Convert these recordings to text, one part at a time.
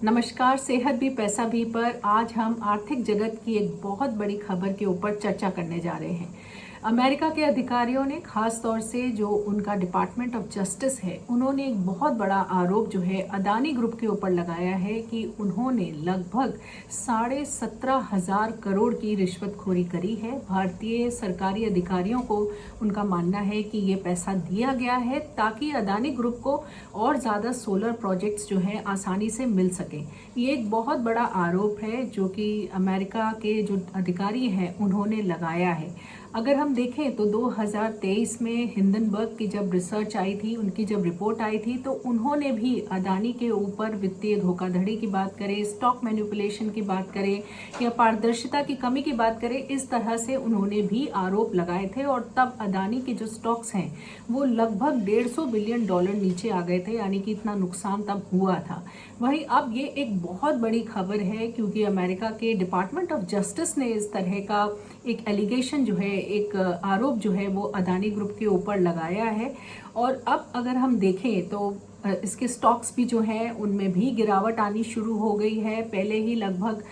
नमस्कार। सेहत भी पैसा भी पर आज हम आर्थिक जगत की एक बहुत बड़ी खबर के ऊपर चर्चा करने जा रहे हैं। अमेरिका के अधिकारियों ने खास तौर से जो उनका डिपार्टमेंट ऑफ जस्टिस है, उन्होंने एक बहुत बड़ा आरोप जो है अदानी ग्रुप के ऊपर लगाया है कि उन्होंने लगभग 17,500 करोड़ की रिश्वतखोरी करी है। भारतीय सरकारी अधिकारियों को उनका मानना है कि ये पैसा दिया गया है ताकि अदानी ग्रुप को और ज़्यादा सोलर प्रोजेक्ट्स जो हैं आसानी से मिल सकें। ये एक बहुत बड़ा आरोप है जो कि अमेरिका के जो अधिकारी हैं उन्होंने लगाया है। अगर हम देखें तो 2023 में हिंडनबर्ग की जब रिसर्च आई थी, उनकी जब रिपोर्ट आई थी, तो उन्होंने भी अदानी के ऊपर वित्तीय धोखाधड़ी की बात करें, स्टॉक मैनिपुलेशन की बात करें या पारदर्शिता की कमी की बात करें, इस तरह से उन्होंने भी आरोप लगाए थे। और तब अदानी के जो स्टॉक्स हैं वो लगभग $150 बिलियन नीचे आ गए थे, यानी कि इतना नुकसान तब हुआ था। वहीं अब ये एक बहुत बड़ी खबर है क्योंकि अमेरिका के डिपार्टमेंट ऑफ जस्टिस ने इस तरह का एक एलिगेशन जो है, एक आरोप जो है वो अदानी ग्रुप के ऊपर लगाया है। और अब अगर हम देखें तो इसके स्टॉक्स भी जो हैं उनमें भी गिरावट आनी शुरू हो गई है। पहले ही लगभग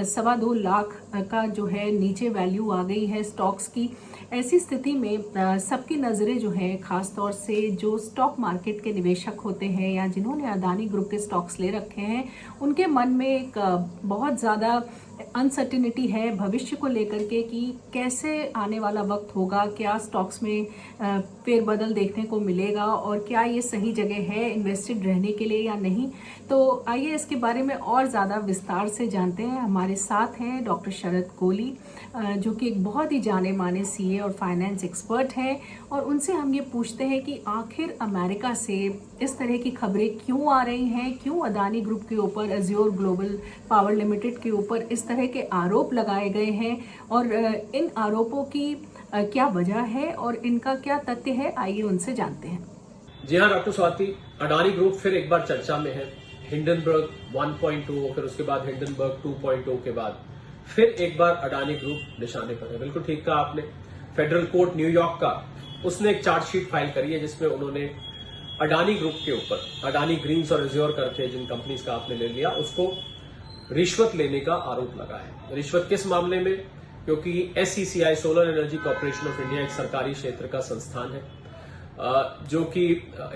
2.25 लाख का जो है नीचे वैल्यू आ गई है स्टॉक्स की। ऐसी स्थिति में सबकी नज़रें जो है, ख़ास तौर से जो स्टॉक मार्केट के निवेशक होते हैं या जिन्होंने अदानी ग्रुप के स्टॉक्स ले रखे हैं, उनके मन में एक बहुत ज़्यादा अनसर्टिनिटी है भविष्य को लेकर के कि कैसे आने वाला वक्त होगा, क्या स्टॉक्स में फेरबदल देखने को मिलेगा और क्या ये सही जगह है इन्वेस्टेड रहने के लिए या नहीं। तो आइए इसके बारे में और ज़्यादा विस्तार से जानते हैं। हमारे साथ हैं डॉक्टर शरद कोहली, जो कि एक बहुत ही जाने माने सीए और फाइनेंस एक्सपर्ट हैं, और उनसे हम ये पूछते हैं कि आखिर अमेरिका से इस तरह की खबरें क्यों आ रही हैं, क्यों अदानी ग्रुप के ऊपर, एज्योर ग्लोबल पावर लिमिटेड के ऊपर इस तरह के आरोप लगाए गए हैं और इन आरोपों की क्या वजह है और इनका क्या तथ्य है। आइए उनसे जानते हैं। जी हाँ डॉक्टर स्वाति, अडानी ग्रुप फिर एक बार चर्चा में है। हिंडनबर्ग 1.2, फिर उसके बाद हिंडनबर्ग 2.0 के बाद फिर एक बार अडानी ग्रुप निशाने पर है। बिल्कुल ठीक कहा आपने। फेडरल कोर्ट न्यूयॉर्क का उसने एक चार्जशीट फाइल करी है जिसमें उन्होंने अडानी ग्रुप के ऊपर, अडानी ग्रीन्स और एज्योर करके जिन कंपनीज का आपने ले लिया, उसको रिश्वत लेने का आरोप लगा है। रिश्वत किस मामले में? क्योंकि SECI solar energy corporation of India एक सरकारी क्षेत्र का संस्थान है जो कि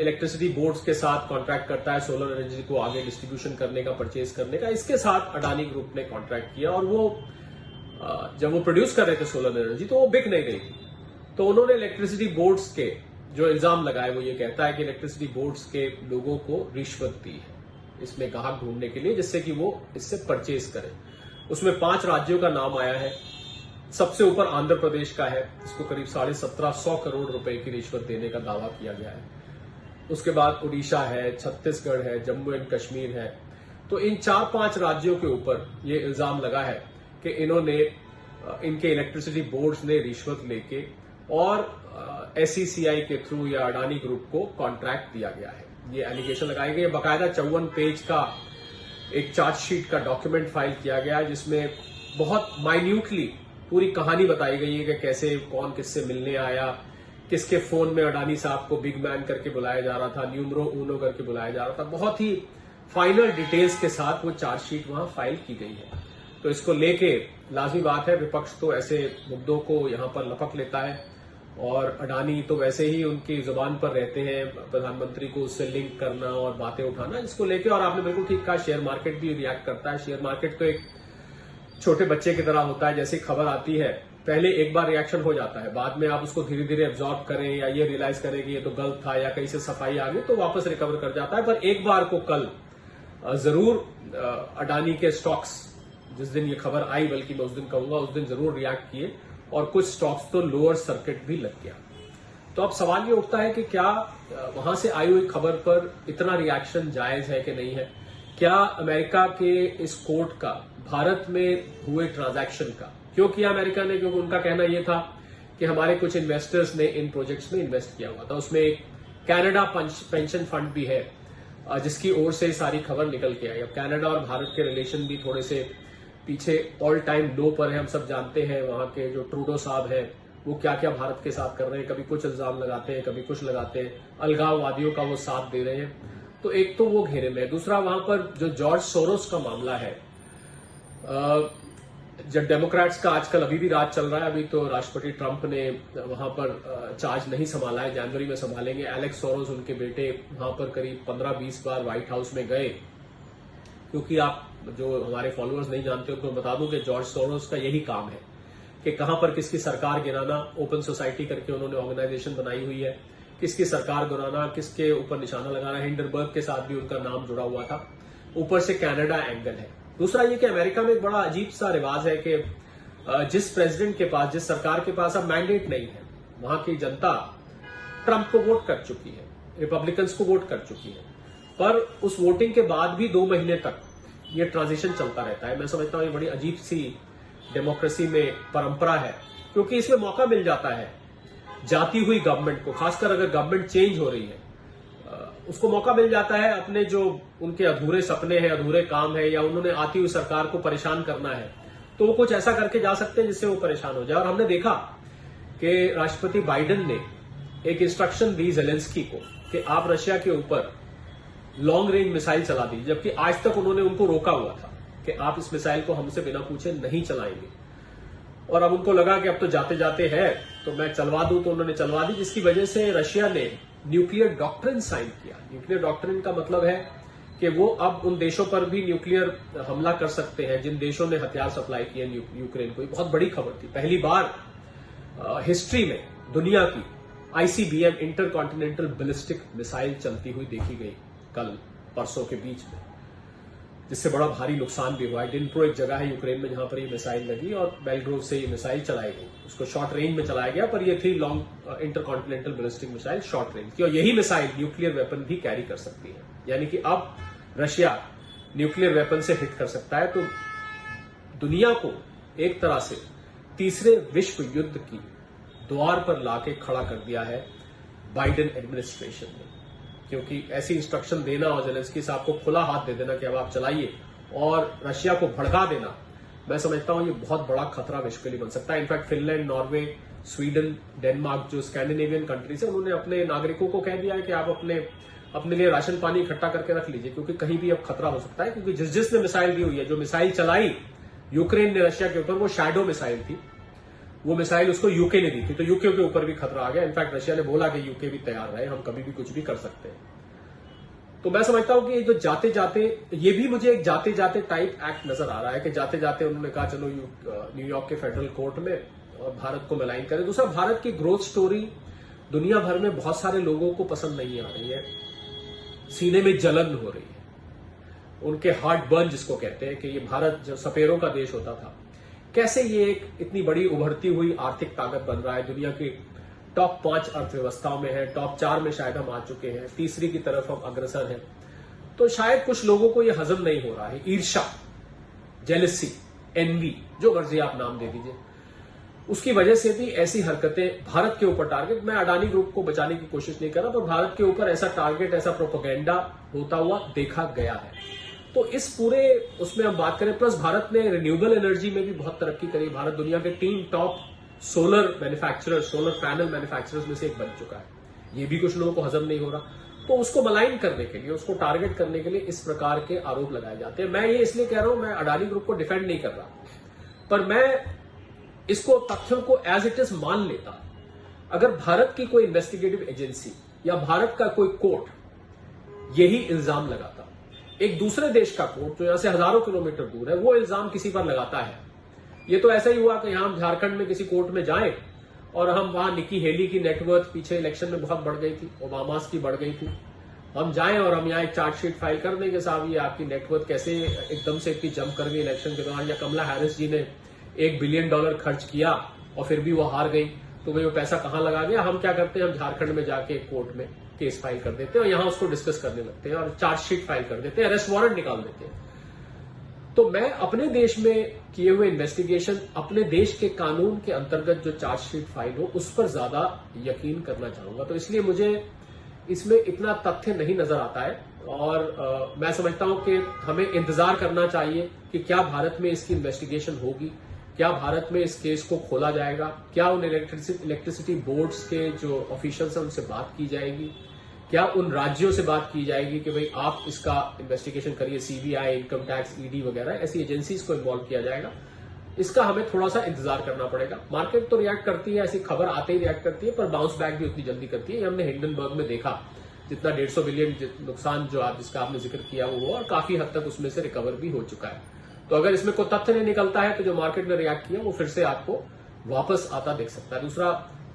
इलेक्ट्रिसिटी बोर्ड्स के साथ कॉन्ट्रैक्ट करता है सोलर एनर्जी को आगे डिस्ट्रीब्यूशन करने का, परचेज करने का। इसके साथ अडानी ग्रुप ने कॉन्ट्रैक्ट किया और वो जब वो प्रोड्यूस कर रहे थे सोलर एनर्जी तो वो बिक नहीं रही थी। तो उन्होंने इलेक्ट्रिसिटी बोर्ड्स के जो इल्जाम लगाए वो ये कहता है कि इलेक्ट्रिसिटी बोर्ड्स के लोगों को रिश्वत दी है इसमें ग्राहक ढूंढने के लिए, जिससे कि वो इससे परचेज करें। उसमें 5 राज्यों का नाम आया है। सबसे ऊपर आंध्र प्रदेश का है, इसको करीब 1750 करोड़ रुपए की रिश्वत देने का दावा किया गया है। उसके बाद उड़ीसा है, छत्तीसगढ़ है, जम्मू एंड कश्मीर है। तो इन 4-5 राज्यों के ऊपर ये इल्जाम लगा है कि इन्होंने, इनके इलेक्ट्रिसिटी बोर्ड्स ने रिश्वत लेके और SECI के थ्रू या अडानी ग्रुप को कॉन्ट्रैक्ट दिया गया है। ये एलिगेशन लगाए गए। बाकायदा 54 पेज का एक चार्जशीट का डॉक्यूमेंट फाइल किया गया है जिसमें बहुत माइन्यूटली पूरी कहानी बताई गई है कि कैसे कौन किससे मिलने आया, किसके फोन में अडानी साहब को बिग मैन करके बुलाया जा रहा था, न्यूमरो ऊनो करके बुलाया जा रहा था। बहुत ही फाइनल डिटेल्स के साथ वो चार्जशीट वहां फाइल की गई है। तो इसको लेके लाजमी बात है, विपक्ष तो ऐसे मुद्दों को यहां पर लपक लेता है और अडानी तो वैसे ही उनकी जुबान पर रहते हैं, प्रधानमंत्री को उससे लिंक करना और बातें उठाना, इसको लेके। और आपने बिल्कुल ठीक कहा, शेयर मार्केट भी रिएक्ट करता है। शेयर मार्केट तो एक छोटे बच्चे की तरह होता है। जैसी खबर आती है पहले एक बार रिएक्शन हो जाता है, बाद में आप उसको धीरे धीरे एब्जॉर्ब करें या ये रियलाइज करें कि ये तो गलत था या कहीं से सफाई आ गई तो वापस रिकवर कर जाता है। पर एक बार को कल जरूर अडानी के स्टॉक्स, जिस दिन ये खबर आई, बल्कि मैं उस दिन कहूंगा उस दिन जरूर रिएक्ट किए और कुछ स्टॉक्स तो लोअर सर्किट भी लग गया। तो अब सवाल ये उठता है कि क्या वहां से आई हुई खबर पर इतना रिएक्शन जायज है कि नहीं है? क्या अमेरिका के इस कोर्ट का भारत में हुए ट्रांजैक्शन का क्यों किया अमेरिका ने? क्योंकि उनका कहना यह था कि हमारे कुछ इन्वेस्टर्स ने इन प्रोजेक्ट्स में इन्वेस्ट किया हुआ था। उसमें एक कनाडा पेंशन फंड भी है जिसकी ओर से सारी खबर निकल के आई। अब कनाडा और भारत के रिलेशन भी थोड़े से पीछे ऑल टाइम लो पर है। हम सब जानते हैं वहां के जो ट्रूडो साहब हैं वो क्या क्या भारत के साथ कर रहे हैं, कभी कुछ इल्जाम लगाते हैं, कभी कुछ लगाते हैं, अलगाववादियों का वो साथ दे रहे हैं। तो एक तो वो घेरे में है, दूसरा वहां पर जो जॉर्ज सोरोस का मामला है, जब डेमोक्रेट्स का आजकल अभी भी राज चल रहा है, अभी तो राष्ट्रपति ट्रंप ने वहां पर चार्ज नहीं संभाला है, जनवरी में संभालेंगे। एलेक्स सोरोस उनके बेटे वहां पर करीब 15-20 बार व्हाइट हाउस में गए, क्योंकि आप जो हमारे फॉलोअर्स नहीं जानते हो तो बता दूं कि जॉर्ज सोरोस का यही काम है कि कहां पर किसकी सरकार गिराना। ओपन सोसाइटी करके उन्होंने ऑर्गेनाइजेशन बनाई हुई है, किसकी सरकार गिराना, किसके ऊपर निशाना लगाना। हिंडनबर्ग के साथ भी उनका नाम जुड़ा हुआ था। ऊपर से कनाडा एंगल है। दूसरा ये कि अमेरिका में एक बड़ा अजीब सा रिवाज है कि जिस प्रेसिडेंट के पास, जिस सरकार के पास अब मैंडेट नहीं है, वहां की जनता ट्रंप को वोट कर चुकी है, रिपब्लिकन्स को वोट कर चुकी है, पर उस वोटिंग के बाद भी 2 महीने तक ये ट्रांजिशन चलता रहता है। मैं समझता हूं ये बड़ी अजीब सी डेमोक्रेसी में परंपरा है, क्योंकि इसमें मौका मिल जाता है जाती हुई गवर्नमेंट को, खासकर अगर गवर्नमेंट चेंज हो रही है, उसको मौका मिल जाता है अपने जो उनके अधूरे सपने हैं, अधूरे काम है, या उन्होंने आती हुई सरकार को परेशान करना है, तो वो कुछ ऐसा करके जा सकते हैं जिससे वो परेशान हो जाए। और हमने देखा कि राष्ट्रपति बाइडेन ने एक इंस्ट्रक्शन दी जेलेंस्की को कि आप रशिया के ऊपर लॉन्ग रेंज मिसाइल चला दी, जबकि आज तक उन्होंने उनको रोका हुआ था कि आप इस मिसाइल को हमसे बिना पूछे नहीं चलाएंगे। और अब उनको लगा कि अब तो जाते जाते है तो मैं चलवा दूं, तो उन्होंने चलवा दी, जिसकी वजह से रशिया ने न्यूक्लियर डॉक्ट्रिन साइन किया। न्यूक्लियर डॉक्ट्रिन का मतलब है कि वो अब उन देशों पर भी न्यूक्लियर हमला कर सकते हैं जिन देशों ने हथियार सप्लाई किए यूक्रेन को। ये बहुत बड़ी खबर थी। पहली बार हिस्ट्री में दुनिया की ICBM inter continental ballistic missile चलती हुई देखी गई कल परसों के बीच में, जिससे बड़ा भारी नुकसान भी हुआ है। डिनप्रो एक जगह है यूक्रेन में जहां पर ये मिसाइल लगी और बेलग्रोव से ये मिसाइल चलाई गई। उसको शॉर्ट रेंज में चलाया गया, पर ये थी long intercontinental ballistic missile short range की, और यही मिसाइल न्यूक्लियर वेपन भी कैरी कर सकती है। यानी कि अब रशिया न्यूक्लियर वेपन से हिट कर सकता है। तो दुनिया को एक तरह से तीसरे विश्व युद्ध की द्वार पर लाके खड़ा कर दिया है बाइडेन एडमिनिस्ट्रेशन ने, क्योंकि ऐसी इंस्ट्रक्शन देना और जेलेंस्की साहब को खुला हाथ दे देना कि अब आप चलाइए और रशिया को भड़का देना, मैं समझता हूं ये बहुत बड़ा खतरा विश्व के लिए बन सकता है। In fact Finland, Norway, Sweden, Denmark, जो स्कैंडिनेवियन कंट्रीज है, उन्होंने अपने नागरिकों को कह दिया है कि आप अपने लिए राशन पानी इकट्ठा करके रख लीजिए, क्योंकि कहीं भी अब खतरा हो सकता है। क्योंकि जिसने मिसाइल दी हुई है, जो मिसाइल चलाई यूक्रेन ने रशिया के ऊपर, वो शैडो मिसाइल थी। वो मिसाइल उसको यूके ने दी थी, तो यूके के ऊपर भी खतरा आ गया। इनफैक्ट रशिया ने बोला कि यूके भी तैयार रहे, हम कभी भी कुछ भी कर सकते हैं। तो मैं समझता हूं कि जो जाते जाते, ये भी मुझे एक जाते जाते टाइप एक्ट नजर आ रहा है कि जाते जाते उन्होंने कहा चलो न्यूयॉर्क के फेडरल कोर्ट में और भारत को मिलाइन करें। दूसरा, भारत की ग्रोथ स्टोरी दुनिया भर में बहुत सारे लोगों को पसंद नहीं आ रही है, सीने में जलन हो रही है, उनके हार्ट बर्न जिसको कहते हैं कि ये भारत जो सपेरों का देश होता था, कैसे ये एक इतनी बड़ी उभरती हुई आर्थिक ताकत बन रहा है, दुनिया की टॉप 5 अर्थव्यवस्थाओं में है, टॉप 4 में शायद हम आ चुके हैं, तीसरी की तरफ हम अग्रसर हैं। तो शायद कुछ लोगों को यह हजम नहीं हो रहा है। ईर्ष्या, जेलसी, एनवी, जो मर्जी आप नाम दे दीजिए, उसकी वजह से भी ऐसी हरकतें भारत के ऊपर टारगेट, मैं अडानी ग्रुप को बचाने की कोशिश नहीं कर रहा, पर भारत के ऊपर ऐसा टारगेट, ऐसा प्रोपेगेंडा होता हुआ देखा गया है। तो इस पूरे उसमें हम बात करें, प्लस भारत ने रिन्यूएबल एनर्जी में भी बहुत तरक्की करी। भारत दुनिया के 3 top solar manufacturer, solar panel manufacturers में से एक बन चुका है। ये भी कुछ लोगों को हजम नहीं हो रहा, तो उसको मलाइन करने के लिए, उसको टारगेट करने के लिए इस प्रकार के आरोप लगाए जाते हैं। मैं ये इसलिए कह रहा हूं, मैं अडानी ग्रुप को डिफेंड नहीं कर रहा, पर मैं इसको, तथ्यों को एज इट इज मान लेता। अगर भारत की कोई इन्वेस्टिगेटिव एजेंसी या भारत का कोई कोर्ट यही इल्जाम लगाता, एक दूसरे देश का कोर्ट जो यहां से हजारों किलोमीटर दूर है, वो इल्जाम किसी पर लगाता है, ये तो ऐसा ही हुआ कि यहां हम झारखंड में किसी कोर्ट में जाएं और हम वहां निकी हेली की नेटवर्थ पीछे इलेक्शन में बहुत बढ़ गई थी, ओबामास की बढ़ गई थी, हम जाएं और हम यहाँ एक चार्जशीट फाइल कर देंगे, साहब ये आपकी नेटवर्थ कैसे एकदम से इतनी जंप कर गई इलेक्शन के दौरान, या कमला हैरिस जी ने $1 बिलियन खर्च किया और फिर भी वो हार गई, तो वो पैसा कहां लगा गया। हम क्या करते हैं, हम झारखंड में जाके कोर्ट में केस फाइल कर देते हैं और यहां उसको डिस्कस करने लगते हैं और चार्जशीट फाइल कर देते हैं, अरेस्ट वारंट निकाल देते हैं। तो मैं अपने देश में किए हुए इन्वेस्टिगेशन, अपने देश के कानून के अंतर्गत जो चार्जशीट फाइल हो, उस पर ज्यादा यकीन करना चाहूंगा। तो इसलिए मुझे इसमें इतना तथ्य नहीं नजर आता है, और मैं समझता हूं कि हमें इंतजार करना चाहिए कि क्या भारत में इसकी इन्वेस्टिगेशन होगी, क्या भारत में इस केस को खोला जाएगा, क्या उन इलेक्ट्रिसिटी बोर्ड्स के जो ऑफिशियल्स हैं उनसे बात की जाएगी, क्या उन राज्यों से बात की जाएगी कि भाई आप इसका इन्वेस्टिगेशन करिए, सीबीआई, इनकम टैक्स, ईडी वगैरह ऐसी एजेंसीज को इन्वॉल्व किया जाएगा? इसका हमें थोड़ा सा इंतजार करना पड़ेगा। मार्केट तो रिएक्ट करती है, ऐसी खबर आते ही रिएक्ट करती है, पर बाउंस बैक भी उतनी जल्दी करती है। ये हमने हिंडनबर्ग में देखा, जितना 150 बिलियन नुकसान जो जिसका आपने जिक्र किया वो और काफी हद तक उसमें से रिकवर भी हो चुका है। तो अगर इसमें कोई तथ्य नहीं निकलता है तो जो मार्केट ने रिएक्ट किया वो फिर से आपको वापस आता दिख सकता है। दूसरा,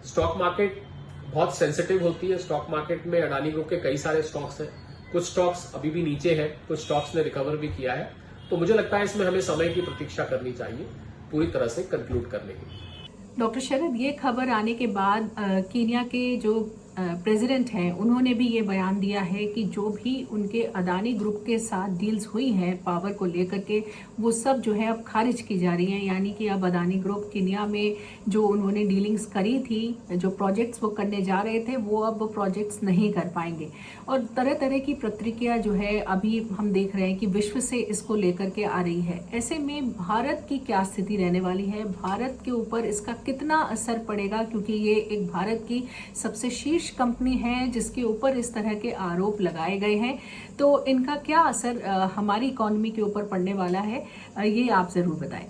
स्टॉक मार्केट बहुत सेंसिटिव होती है। स्टॉक मार्केट में अडानी ग्रुप के कई सारे स्टॉक्स हैं, कुछ स्टॉक्स अभी भी नीचे हैं, कुछ स्टॉक्स ने रिकवर भी किया है। तो मुझे लगता है इसमें हमें समय की प्रतीक्षा करनी चाहिए पूरी तरह से कंक्लूड करने की। डॉक्टर शरद, ये खबर आने के बाद कीनिया के जो प्रेसिडेंट हैं उन्होंने भी ये बयान दिया है कि जो भी उनके अडानी ग्रुप के साथ डील्स हुई हैं पावर को लेकर के, वो सब जो है अब खारिज की जा रही हैं। यानी कि अब अडानी ग्रुप कीनिया में जो उन्होंने डीलिंग्स करी थी, जो प्रोजेक्ट्स वो करने जा रहे थे, वो अब प्रोजेक्ट्स नहीं कर पाएंगे। और तरह तरह की प्रतिक्रिया जो है अभी हम देख रहे हैं कि विश्व से इसको लेकर के आ रही है। ऐसे में भारत की क्या स्थिति रहने वाली है? भारत के ऊपर इसका कितना असर पड़ेगा? क्योंकि ये एक भारत की सबसे शीर्ष कंपनी है जिसके ऊपर इस तरह के आरोप लगाए गए हैं, तो इनका क्या असर हमारी इकोनॉमी के ऊपर पड़ने वाला है, ये आप जरूर बताएं।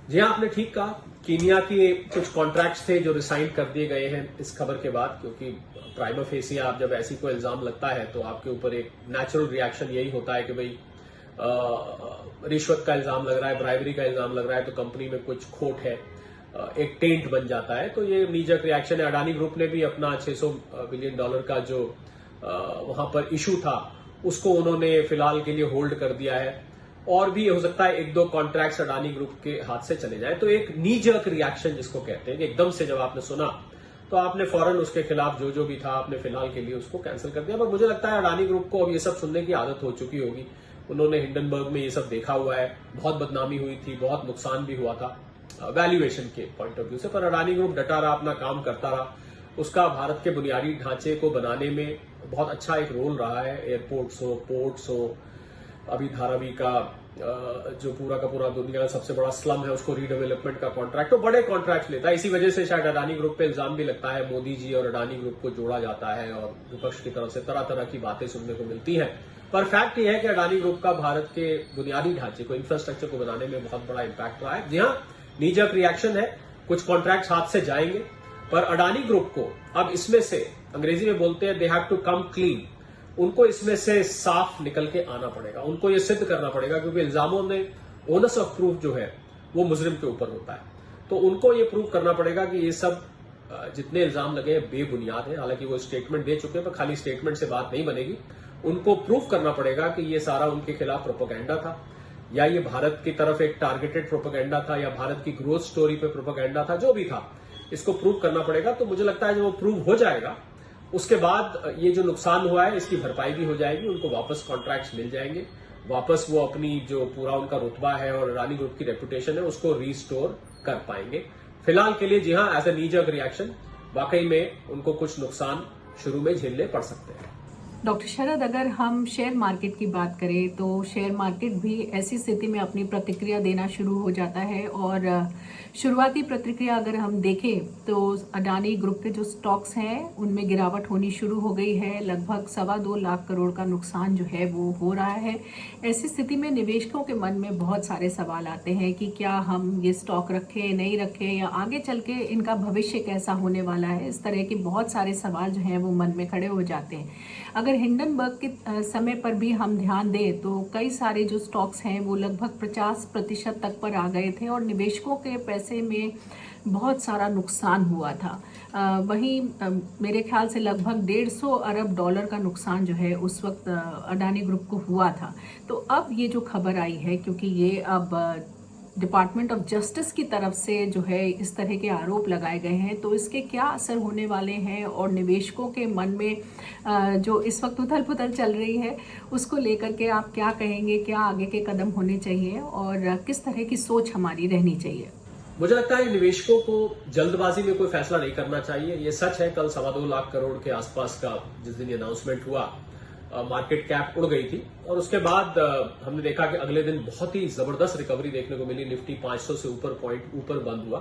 जी हाँ, आपने ठीक कहा। कीनिया के कुछ कॉन्ट्रैक्ट्स थे जो रिसाइन कर दिए गए हैं इस खबर के बाद, क्योंकि प्राइमा फेसी आप जब ऐसी कोई इल्जाम लगता है तो आपके ऊपर एक नेचुरल रिएक्शन यही होता है कि भाई रिश्वत का इल्जाम लग रहा है, ब्राइबरी का इल्जाम लग रहा है, तो कंपनी में कुछ खोट है, एक टेंट बन जाता है। तो ये नीजक रिएक्शन है। अडानी ग्रुप ने भी अपना $600 बिलियन का जो वहां पर इशू था उसको उन्होंने फिलहाल के लिए होल्ड कर दिया है। और भी हो सकता है एक दो कॉन्ट्रैक्ट्स अडानी ग्रुप के हाथ से चले जाए। तो एक नीजक रिएक्शन जिसको कहते हैं, एकदम से जब आपने सुना तो आपने फौरन उसके खिलाफ जो भी था आपने फिलहाल के लिए उसको कैंसिल कर दिया। पर मुझे लगता है अडानी ग्रुप को अब ये सब सुनने की आदत हो चुकी होगी। उन्होंने हिंडनबर्ग में ये सब देखा हुआ है, बहुत बदनामी हुई थी, बहुत नुकसान भी हुआ था वैल्यूएशन के पॉइंट ऑफ व्यू से। पर अडानी ग्रुप डटा रहा, अपना काम करता रहा। उसका भारत के बुनियादी ढांचे को बनाने में बहुत अच्छा एक रोल रहा है। एयरपोर्ट्स हो, पोर्ट्स हो, अभी धारावी का जो पूरा का पूरा दुनिया का सबसे बड़ा स्लम है उसको रीडेवलपमेंट का कॉन्ट्रैक्ट, तो बड़े कॉन्ट्रैक्ट लेता है। इसी वजह से शायद अडानी ग्रुप पे इल्जाम भी लगता है, मोदी जी और अडानी ग्रुप को जोड़ा जाता है और विपक्ष की तरफ से तरह तरह की बातें सुनने को मिलती हैं। पर फैक्ट यह है कि अडानी ग्रुप का भारत के बुनियादी ढांचे को, इंफ्रास्ट्रक्चर को बनाने में बहुत बड़ा इंपैक्ट रहा है। जी हाँ, नीजक रिएक्शन है, कुछ कॉन्ट्रैक्ट हाथ से जाएंगे, पर अडानी ग्रुप को अब इसमें से, अंग्रेजी में बोलते हैं they have to come clean, उनको इसमें से साफ निकल के आना पड़ेगा। उनको ये सिद्ध करना पड़ेगा, क्योंकि इल्जामों में ओनस ऑफ प्रूफ जो है वो मुजरिम के ऊपर होता है। तो उनको ये प्रूव करना पड़ेगा कि ये सब जितने इल्जाम लगे हैं बेबुनियाद हैं। हालांकि वो स्टेटमेंट दे चुके हैं, पर खाली स्टेटमेंट से बात नहीं बनेगी। उनको प्रूव करना पड़ेगा कि ये सारा उनके खिलाफ प्रोपेगेंडा था, या ये भारत की तरफ एक टारगेटेड प्रोपेगेंडा था, या भारत की ग्रोथ स्टोरी पे प्रोपेगेंडा था, जो भी था, इसको प्रूव करना पड़ेगा। तो मुझे लगता है जब वो प्रूव हो जाएगा उसके बाद ये जो नुकसान हुआ है इसकी भरपाई भी हो जाएगी, उनको वापस कॉन्ट्रैक्ट्स मिल जाएंगे, वापस वो अपनी जो पूरा उनका रुतबा है और अडानी ग्रुप की रेपुटेशन है उसको रीस्टोर कर पाएंगे। फिलहाल के लिए जी हाँ, एज ए नीजक रिएक्शन वाकई में उनको कुछ नुकसान शुरू में झेलने पड़ सकते हैं। डॉक्टर शरद, अगर हम शेयर मार्केट की बात करें तो शेयर मार्केट भी ऐसी स्थिति में अपनी प्रतिक्रिया देना शुरू हो जाता है। और शुरुआती प्रतिक्रिया अगर हम देखें तो अडानी ग्रुप के जो स्टॉक्स हैं उनमें गिरावट होनी शुरू हो गई है। लगभग 2.25 लाख करोड़ का नुकसान जो है वो हो रहा है। ऐसी स्थिति में निवेशकों के मन में बहुत सारे सवाल आते हैं कि क्या हम ये स्टॉक रखें, नहीं रखें, या आगे चल के इनका भविष्य कैसा होने वाला है। इस तरह के बहुत सारे सवाल जो हैं वो मन में खड़े हो जाते हैं। अगर हिंडनबर्ग के समय पर भी हम ध्यान दें तो कई सारे जो स्टॉक्स हैं वो लगभग 50% तक पर आ गए थे और निवेशकों के पैसे में बहुत सारा नुकसान हुआ था। वहीं मेरे ख्याल से लगभग $150 अरब का नुकसान जो है उस वक्त अडानी ग्रुप को हुआ था। तो अब ये जो खबर आई है, क्योंकि ये अब डिपार्टमेंट ऑफ जस्टिस की तरफ से जो है इस तरह के आरोप लगाए गए हैं, तो इसके क्या असर होने वाले हैं और निवेशकों के मन में जो इस वक्त उथल पुथल चल रही है उसको लेकर के आप क्या कहेंगे? क्या आगे के कदम होने चाहिए और किस तरह की सोच हमारी रहनी चाहिए? मुझे लगता है निवेशकों को जल्दबाजी में कोई फैसला नहीं करना चाहिए। ये सच है, कल 2.25 लाख करोड़ के आसपास का जिस दिन ये अनाउंसमेंट हुआ, मार्केट कैप उड़ गई थी और उसके बाद हमने देखा कि अगले दिन बहुत ही जबरदस्त रिकवरी देखने को मिली। निफ्टी 500 से ऊपर पॉइंट ऊपर बंद हुआ।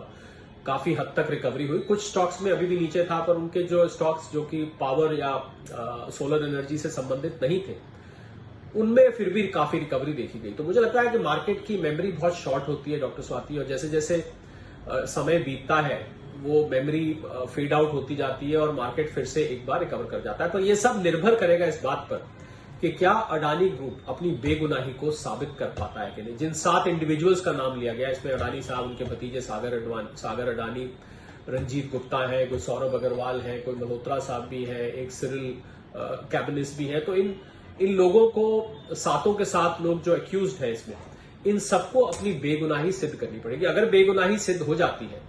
काफी हद तक रिकवरी हुई। कुछ स्टॉक्स में अभी भी नीचे था, पर उनके जो स्टॉक्स जो कि पावर या सोलर एनर्जी से संबंधित नहीं थे, उनमें फिर भी काफी रिकवरी देखी गई। तो मुझे लगता है कि मार्केट की मेमोरी बहुत शॉर्ट होती है डॉक्टर स्वाति, और जैसे जैसे समय बीतता है वो मेमोरी फेड आउट होती जाती है और मार्केट फिर से एक बार रिकवर कर जाता है। पर यह सब निर्भर करेगा इस बात पर कि क्या अडानी ग्रुप अपनी बेगुनाही को साबित कर पाता है कि नहीं। जिन 7 इंडिविजुअल्स का नाम लिया गया, इसमें अडानी साहब, उनके भतीजे सागर अडानी, रंजीत गुप्ता है, कोई सौरभ अग्रवाल है, कोई मल्होत्रा साहब भी है, एक सिरिल कैबिनिस भी है। तो इन लोगों को, 7 के 7 लोग जो एक्यूज्ड है इसमें, इन सबको अपनी बेगुनाही सिद्ध करनी पड़ेगी। अगर बेगुनाही सिद्ध हो जाती है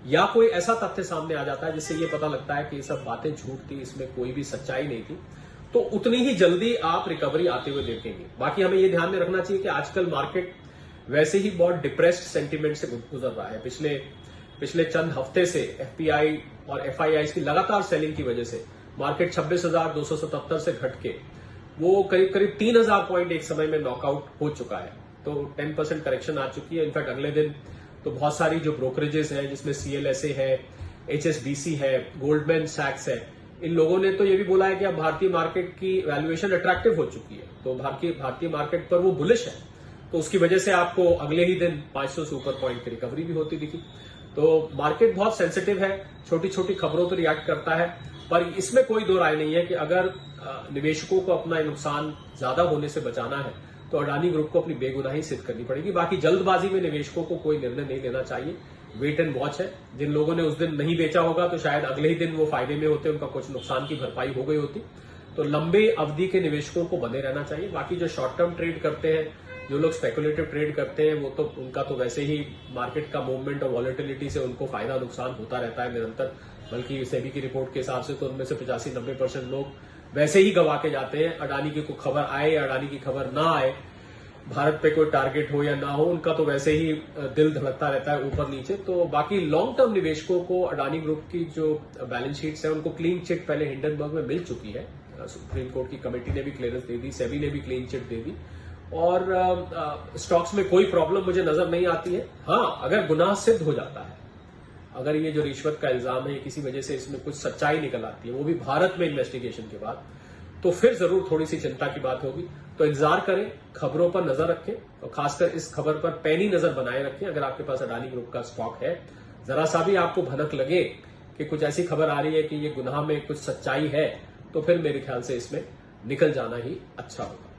या कोई ऐसा तथ्य सामने आ जाता है जिससे ये पता लगता है कि ये सब बातें झूठ थी, इसमें कोई भी सच्चाई नहीं थी, तो उतनी ही जल्दी आप रिकवरी आते हुए देखेंगे। बाकी हमें ये ध्यान में रखना चाहिए कि आजकल मार्केट वैसे ही बहुत डिप्रेस्ड सेंटीमेंट से गुजर रहा है। पिछले चंद हफ्ते से एफपीआई और एफआईआई की लगातार सेलिंग की वजह से मार्केट 26,277 से घट के वो करीब 3,000 पॉइंट एक समय में नॉकआउट हो चुका है। तो 10% करेक्शन आ चुकी है। इनफैक्ट अगले दिन तो बहुत सारी जो ब्रोकरेजेस हैं, जिसमें CLSA है, HSBC है, गोल्डमैन सैक्स है, इन लोगों ने तो ये भी बोला है कि अब भारतीय मार्केट की वैल्यूएशन अट्रैक्टिव हो चुकी है, तो भारतीय मार्केट पर वो बुलिश है। तो उसकी वजह से आपको अगले ही दिन 500 से ऊपर पॉइंट की रिकवरी भी होती दिखी। तो मार्केट बहुत सेंसिटिव है, छोटी छोटी खबरों पर रिएक्ट करता है, पर इसमें कोई दो राय नहीं है कि अगर निवेशकों को अपना नुकसान ज्यादा होने से बचाना है तो अडानी ग्रुप को अपनी बेगुनाही सिद्ध करनी पड़ेगी। बाकी जल्दबाजी में निवेशकों को कोई निर्णय नहीं लेना चाहिए, वेट एंड वॉच है। जिन लोगों ने उस दिन नहीं बेचा होगा तो शायद अगले ही दिन वो फायदे में होते, उनका कुछ नुकसान की भरपाई हो गई होती। तो लंबे अवधि के निवेशकों को बने रहना चाहिए। बाकी जो शॉर्ट टर्म ट्रेड करते हैं, जो लोग स्पेकुलेटिव ट्रेड करते हैं, वो तो उनका तो वैसे ही मार्केट का मूवमेंट और वॉलेटिलिटी से उनको फायदा नुकसान होता रहता है निरंतर। बल्कि सेबी की रिपोर्ट के हिसाब से तो उनमें से 85-90% लोग वैसे ही गवा के जाते हैं। अडानी की कोई खबर आए या अडानी की खबर ना आए, भारत पे कोई टारगेट हो या ना हो, उनका तो वैसे ही दिल धड़कता रहता है ऊपर नीचे। तो बाकी लॉन्ग टर्म निवेशकों को अडानी ग्रुप की जो बैलेंस शीट्स है, उनको क्लीन चिट पहले हिंडनबर्ग में मिल चुकी है। सुप्रीम कोर्ट की कमेटी ने भी क्लियरेंस दे दी, सेबी ने भी क्लीन चिट दे दी, और स्टॉक्स में कोई प्रॉब्लम मुझे नजर नहीं आती है। हाँ, अगर गुनाह सिद्ध हो जाता है, अगर ये जो रिश्वत का इल्जाम है, किसी वजह से इसमें कुछ सच्चाई निकल आती है, वो भी भारत में इन्वेस्टिगेशन के बाद, तो फिर जरूर थोड़ी सी चिंता की बात होगी। तो इंतजार करें, खबरों पर नजर रखें, और खासकर इस खबर पर पैनी नजर बनाए रखें। अगर आपके पास अडानी ग्रुप का स्टॉक है, जरा सा भी आपको भनक लगे कि कुछ ऐसी खबर आ रही है कि ये गुनाह में कुछ सच्चाई है, तो फिर मेरे ख्याल से इसमें निकल जाना ही अच्छा होगा।